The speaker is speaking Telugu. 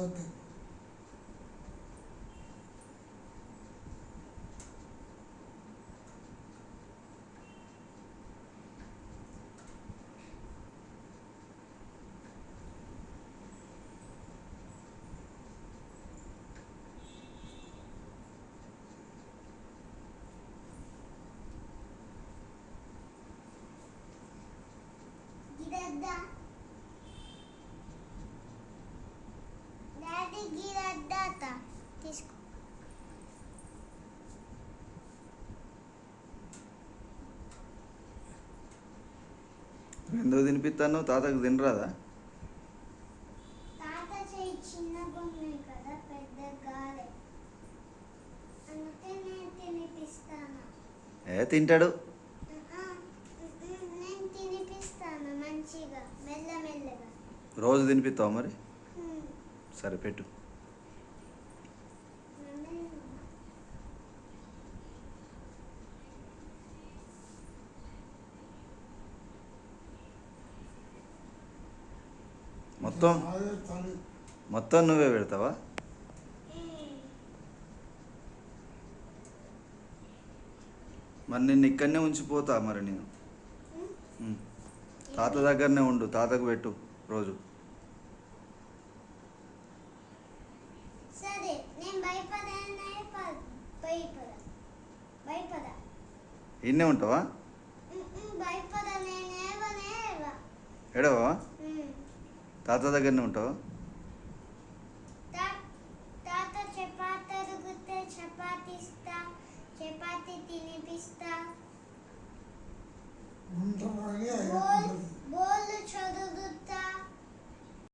ఓకే. గిరద్దా డాడీ గిరద్దాత తీసుకో. ఎందుకు తినిపిస్తాను? తాతకు తినరాదా? తాత చేయి చిన్నగా ఉన్నాయి కదా, పెద్ద గాలే, అందుకే నేను తినిపిస్తాను. తింటాడు. నేను తినిపిస్తాను మంచిగా మెల్లమెల్లగా. రోజు తినిపిస్తావు మరి? ఉమ్, సరే పెట్టు. మెల్లమెల్లగా. మొత్తం అదే తల్లి. మొత్తం నువ్వే పెడతావా? మరి నిన్ను ఇక్కడనే ఉంచిపోతా మరి నేను. ఉమ్. తాత దగ్గరనే ఉండు, తాతకు పెట్టు రోజు. సరే నేను భయపడా. ఇన్నే ఉంటావా? భయపడా నేనేవనేవా. ఎడవా? తాత దగ్గరనే ఉంటావా? తాత చపాతి అడిగితే చపాతి ఇస్తా, చపాతి తినిపిస్తా. ఉంటామని